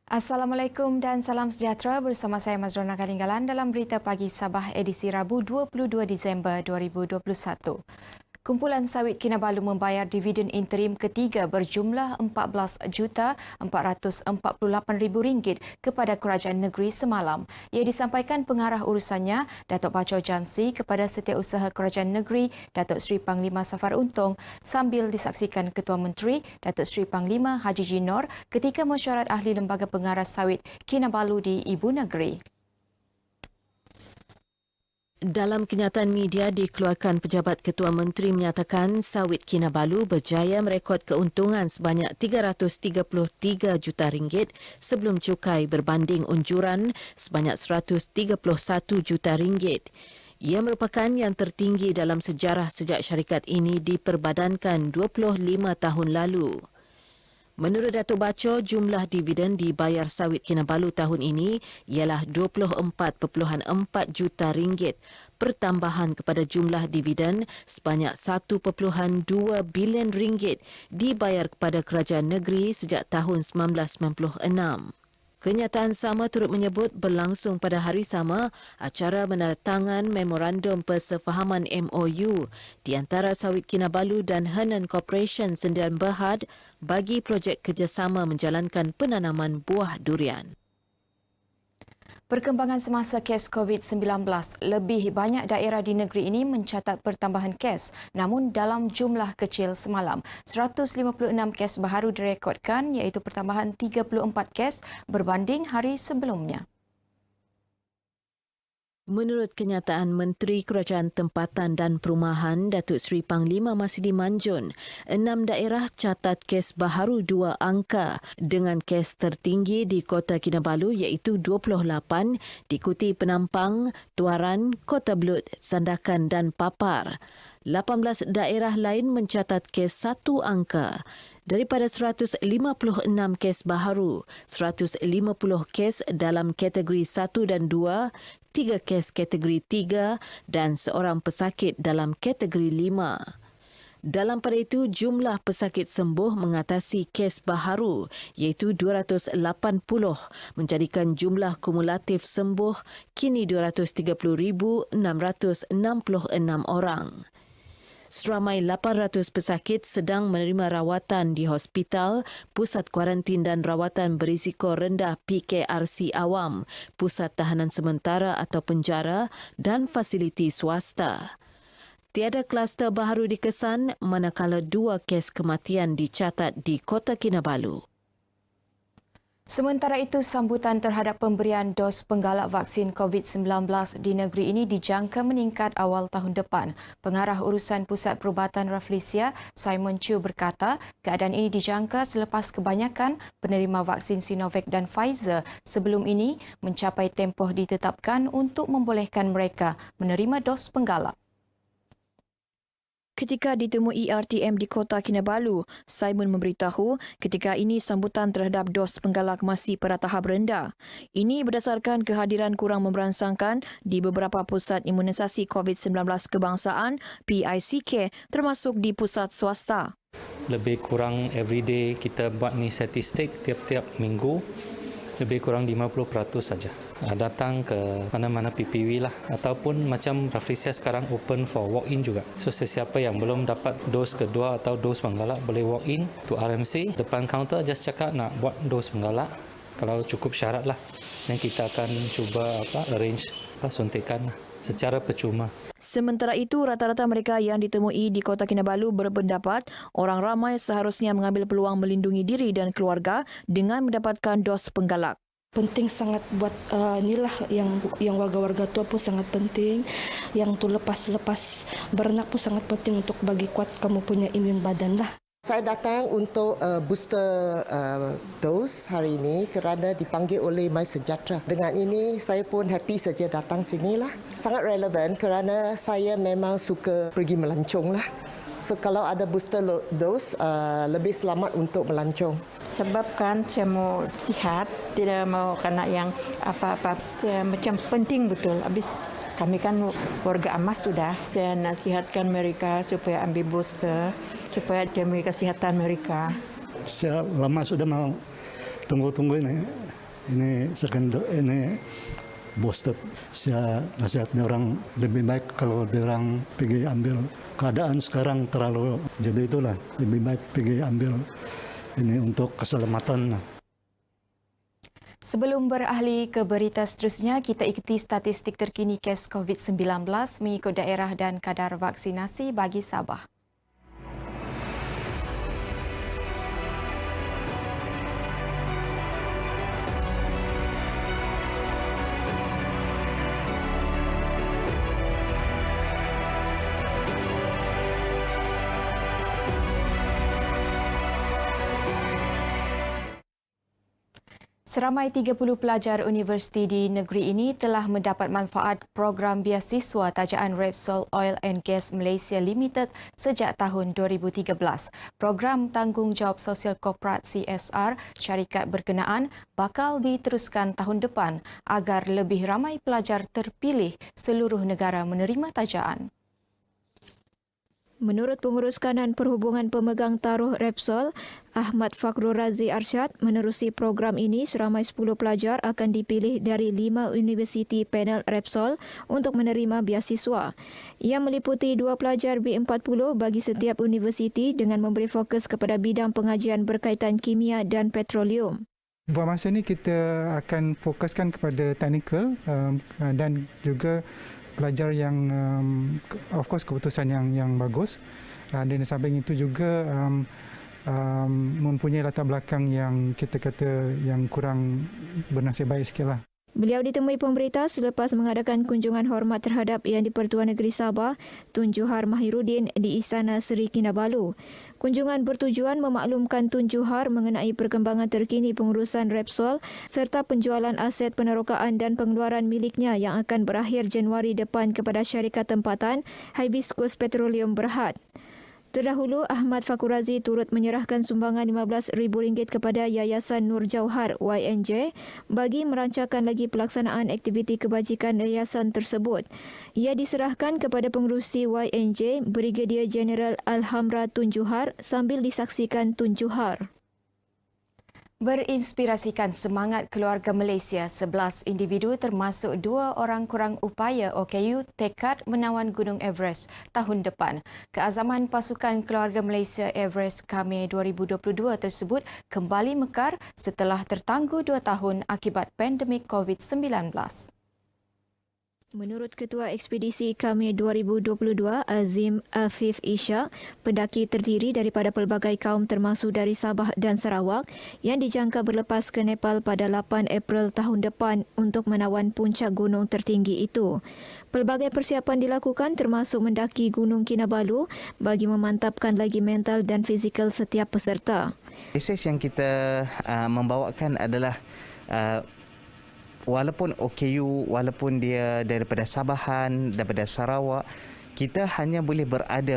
Assalamualaikum dan salam sejahtera, bersama saya Mazrona Kalinggalan dalam Berita Pagi Sabah edisi Rabu 22 Disember 2021. Kumpulan Sawit Kinabalu membayar dividen interim ketiga berjumlah RM14,448,000 kepada kerajaan negeri semalam. Ia disampaikan pengarah urusannya, Datuk Baco Jansi, kepada Setiausaha Kerajaan Negeri, Datuk Seri Panglima Safar Untung, sambil disaksikan Ketua Menteri, Datuk Seri Panglima Haji Jinor ketika mesyuarat ahli Lembaga Pengarah Sawit Kinabalu di Ibu Negeri. Dalam kenyataan media dikeluarkan, Pejabat Ketua Menteri menyatakan Sawit Kinabalu berjaya merekod keuntungan sebanyak RM333 juta sebelum cukai berbanding unjuran sebanyak RM131 juta. Ia merupakan yang tertinggi dalam sejarah sejak syarikat ini diperbadankan 25 tahun lalu. Menurut Datuk Baco, jumlah dividen dibayar Sawit Kinabalu tahun ini ialah RM24.4 juta, pertambahan kepada jumlah dividen sebanyak RM1.2 bilion dibayar kepada kerajaan negeri sejak tahun 1996. Kenyataan sama turut menyebut berlangsung pada hari sama acara menandatangan Memorandum Persefahaman MOU di antara Sawit Kinabalu dan Henan Corporation Sdn Bhd bagi projek kerjasama menjalankan penanaman buah durian. Perkembangan semasa kes COVID-19, lebih banyak daerah di negeri ini mencatat pertambahan kes, namun dalam jumlah kecil semalam. 156 kes baharu direkodkan, iaitu pertambahan 34 kes berbanding hari sebelumnya. Menurut kenyataan Menteri Kerajaan Tempatan dan Perumahan Datuk Seri Panglima Masidi Manjun, 6 daerah catat kes baharu 2 angka dengan kes tertinggi di Kota Kinabalu iaitu 28, diikuti Penampang, Tuaran, Kota Belud, Sandakan dan Papar. 18 daerah lain mencatat kes 1 angka. Daripada 156 kes baharu, 150 kes dalam kategori 1 dan 2, 3 kes kategori 3 dan seorang pesakit dalam kategori 5. Dalam pada itu, jumlah pesakit sembuh mengatasi kes baharu iaitu 280, menjadikan jumlah kumulatif sembuh kini 230,666 orang. Seramai 800 pesakit sedang menerima rawatan di hospital, pusat kuarantin dan rawatan berisiko rendah PKRC awam, pusat tahanan sementara atau penjara dan fasiliti swasta. Tiada kluster baharu dikesan manakala 2 kes kematian dicatat di Kota Kinabalu. Sementara itu, sambutan terhadap pemberian dos penggalak vaksin COVID-19 di negeri ini dijangka meningkat awal tahun depan. Pengarah urusan Pusat Perubatan Rafflesia, Simon Chew berkata, keadaan ini dijangka selepas kebanyakan penerima vaksin Sinovac dan Pfizer sebelum ini mencapai tempoh ditetapkan untuk membolehkan mereka menerima dos penggalak. Ketika ditemui RTM di Kota Kinabalu, Simon memberitahu ketika ini sambutan terhadap dos penggalak masih pada tahap rendah. Ini berdasarkan kehadiran kurang memberansangkan di beberapa pusat imunisasi COVID-19 kebangsaan PICK termasuk di pusat swasta. Lebih kurang everyday kita buat ni statistik tiap-tiap minggu, lebih kurang 50% saja datang ke mana-mana PPW lah, ataupun macam Rafflesia sekarang open for walk-in juga. So sesiapa yang belum dapat dos kedua atau dos penggalak boleh walk-in to RMC depan kaunter, just cakap nak buat dos penggalak. Kalau cukup syarat lah, dan kita akan cuba arrange suntikan secara percuma. Sementara itu, rata-rata mereka yang ditemui di Kota Kinabalu berpendapat orang ramai seharusnya mengambil peluang melindungi diri dan keluarga dengan mendapatkan dos penggalak. Penting sangat buat inilah yang warga-warga tua pun sangat penting. Yang tu lepas beranak pun sangat penting untuk bagi kuat kamu punya imun badan lah. Saya datang untuk booster dose hari ini kerana dipanggil oleh MySejahtera. Dengan ini saya pun happy saja datang sinilah. Sangat relevan kerana saya memang suka pergi melancong lah. So kalau ada booster dose lebih selamat untuk melancong. Sebab kan saya mau sihat, tidak mau kena yang apa-apa. Saya macam penting betul. Habis kami kan warga emas sudah. Saya nasihatkan mereka supaya ambil booster, supaya demi kesihatan mereka. Saya lama sudah mau tunggu ini booster. Saya nasihat orang lebih baik kalau orang pergi ambil. Keadaan sekarang terlalu, jadi itulah lebih baik pergi ambil ini untuk keselamatan. Sebelum beralih ke berita seterusnya, kita ikuti statistik terkini kes COVID-19 mengikut daerah dan kadar vaksinasi bagi Sabah. Seramai 30 pelajar universiti di negeri ini telah mendapat manfaat program biasiswa tajaan Repsol Oil and Gas Malaysia Limited sejak tahun 2013. Program Tanggungjawab Sosial Korporat CSR syarikat berkenaan bakal diteruskan tahun depan agar lebih ramai pelajar terpilih seluruh negara menerima tajaan. Menurut Pengurus Kanan Perhubungan Pemegang Taruh Repsol, Ahmad Fakhrul Razi Arsyad, menerusi program ini seramai 10 pelajar akan dipilih dari 5 universiti panel Repsol untuk menerima biasiswa. Ia meliputi 2 pelajar B40 bagi setiap universiti dengan memberi fokus kepada bidang pengajian berkaitan kimia dan petroleum. Buat masa ini kita akan fokuskan kepada technical dan juga pelajar yang of course keputusan yang bagus, dan di samping itu juga mempunyai latar belakang yang kita kata yang kurang bernasib baik sikitlah. Beliau ditemui pemberita selepas mengadakan kunjungan hormat terhadap Yang di-Pertuan Negeri Sabah, Tun Juhar Mahiruddin di Istana Seri Kinabalu. Kunjungan bertujuan memaklumkan Tun Juhar mengenai perkembangan terkini pengurusan Repsol serta penjualan aset penerokaan dan pengeluaran miliknya yang akan berakhir Januari depan kepada syarikat tempatan Hibiscus Petroleum Berhad. Terdahulu, Ahmad Fakhrul Razi turut menyerahkan sumbangan RM15,000 kepada Yayasan Nur Jauhar YNJ bagi merancakan lagi pelaksanaan aktiviti kebajikan yayasan tersebut. Ia diserahkan kepada pengerusi YNJ, Brigadier Jeneral Alhamra Tun Juhar sambil disaksikan Tun Juhar. Berinspirasikan semangat keluarga Malaysia, 11 individu termasuk 2 orang kurang upaya OKU tekad menawan Gunung Everest tahun depan. Keazaman pasukan keluarga Malaysia Everest Kami 2022 tersebut kembali mekar setelah tertangguh 2 tahun akibat pandemik COVID-19. Menurut Ketua Ekspedisi Kami 2022 Azim Afif Isha, pendaki terdiri daripada pelbagai kaum termasuk dari Sabah dan Sarawak yang dijangka berlepas ke Nepal pada 8 April tahun depan untuk menawan puncak gunung tertinggi itu. Pelbagai persiapan dilakukan termasuk mendaki Gunung Kinabalu bagi memantapkan lagi mental dan fizikal setiap peserta. Mesej yang kita membawakan adalah walaupun OKU, walaupun dia daripada Sabahan, daripada Sarawak, kita hanya boleh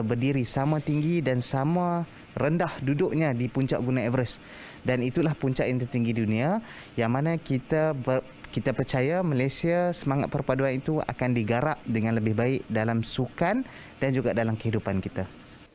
berdiri sama tinggi dan sama rendah duduknya di puncak Gunung Everest. Dan itulah puncak yang tertinggi dunia, yang mana kita percaya Malaysia semangat perpaduan itu akan digarap dengan lebih baik dalam sukan dan juga dalam kehidupan kita.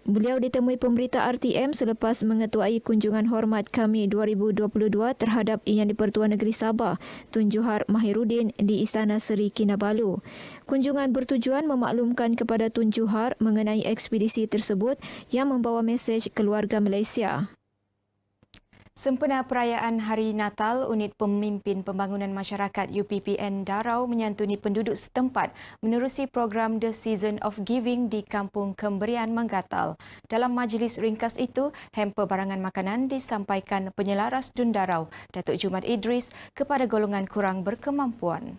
Beliau ditemui pemberita RTM selepas mengetuai kunjungan hormat Kami 2022 terhadap Yang di-Pertuan Negeri Sabah, Tun Juhar Mahiruddin di Istana Seri Kinabalu. Kunjungan bertujuan memaklumkan kepada Tun Juhar mengenai ekspedisi tersebut yang membawa mesej keluarga Malaysia. Sempena perayaan Hari Natal, Unit Pemimpin Pembangunan Masyarakat UPPN Darau menyantuni penduduk setempat menerusi program The Season of Giving di Kampung Kemberian Manggatal. Dalam majlis ringkas itu, hamper barangan makanan disampaikan penyelaras Dun Darau, Datuk Jumat Idris, kepada golongan kurang berkemampuan.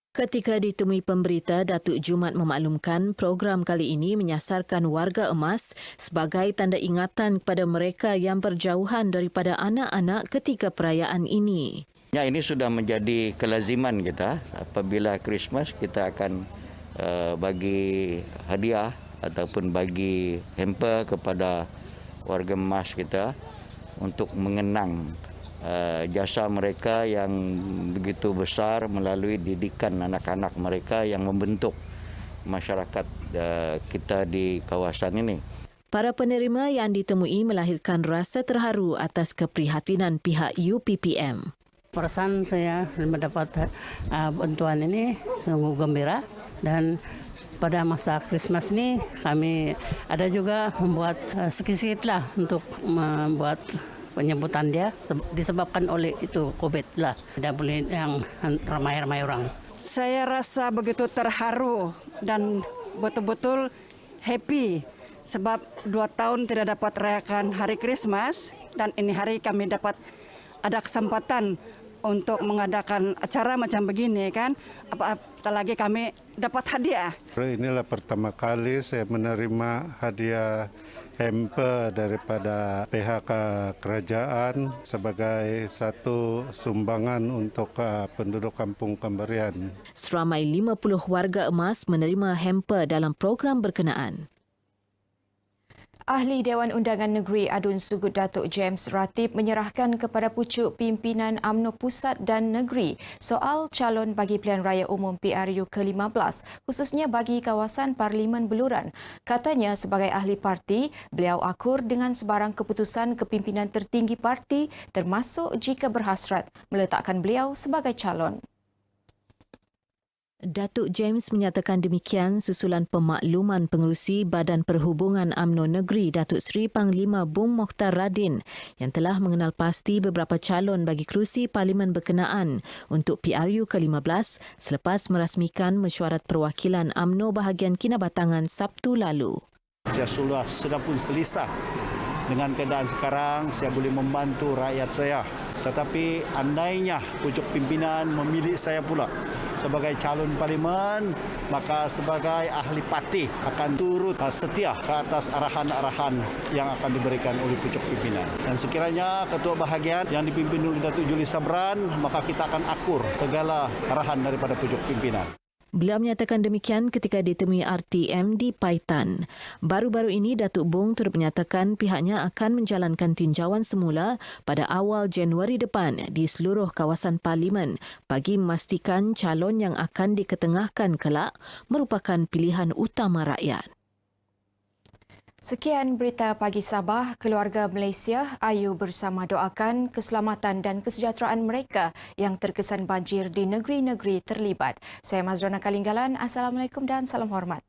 Ketika ditemui pemberita, Datuk Jumat memaklumkan program kali ini menyasarkan warga emas sebagai tanda ingatan kepada mereka yang berjauhan daripada anak-anak ketika perayaan ini. Ya, ini sudah menjadi kelaziman kita. Apabila Christmas, kita akan bagi hadiah ataupun bagi hamper kepada warga emas kita untuk mengenang jasa mereka yang begitu besar melalui didikan anak-anak mereka yang membentuk masyarakat kita di kawasan ini. Para penerima yang ditemui melahirkan rasa terharu atas keprihatinan pihak UPPM. Perasaan saya mendapat bantuan ini sungguh gembira, dan pada masa Christmas ini kami ada juga membuat sedikit lah untuk membuat penyambutan dia disebabkan oleh itu COVID lah. Tidak boleh yang ramai-ramai orang. Saya rasa begitu terharu dan betul-betul happy sebab 2 tahun tidak dapat rayakan hari Christmas, dan ini hari kami dapat ada kesempatan untuk mengadakan acara macam begini kan. Apalagi kami dapat hadiah. Inilah pertama kali saya menerima hadiah hamper daripada pihak kerajaan sebagai satu sumbangan untuk penduduk Kampung Pemberian. Seramai 50 warga emas menerima hamper dalam program berkenaan. Ahli Dewan Undangan Negeri Adun Sugut Datuk James Ratib menyerahkan kepada pucuk pimpinan UMNO Pusat dan Negeri soal calon bagi pilihan raya umum PRU ke-15, khususnya bagi kawasan Parlimen Beluran. Katanya sebagai ahli parti, beliau akur dengan sebarang keputusan kepimpinan tertinggi parti, termasuk jika berhasrat meletakkan beliau sebagai calon. Datuk James menyatakan demikian susulan pemakluman pengerusi Badan Perhubungan UMNO Negeri Datuk Seri Panglima Bung Mokhtar Radin yang telah mengenal pasti beberapa calon bagi kerusi Parlimen berkenaan untuk PRU ke-15 selepas merasmikan mesyuarat perwakilan UMNO bahagian Kinabatangan Sabtu lalu. Saya sudah pun selesai dengan keadaan sekarang, saya boleh membantu rakyat saya. Tetapi andainya pucuk pimpinan memilih saya pula sebagai calon parlimen, maka sebagai ahli parti akan turut setia ke atas arahan-arahan yang akan diberikan oleh pucuk pimpinan. Dan sekiranya ketua bahagian yang dipimpin oleh Datuk Julie Sabran, maka kita akan akur segala arahan daripada pucuk pimpinan. Beliau menyatakan demikian ketika ditemui RTM di Paitan. Baru-baru ini Datuk Bung turut menyatakan pihaknya akan menjalankan tinjauan semula pada awal Januari depan di seluruh kawasan Parlimen bagi memastikan calon yang akan diketengahkan kelak merupakan pilihan utama rakyat. Sekian berita pagi Sabah. Keluarga Malaysia, ayu bersama doakan keselamatan dan kesejahteraan mereka yang terkesan banjir di negeri-negeri terlibat. Saya Mazrona Kalinggalan. Assalamualaikum dan salam hormat.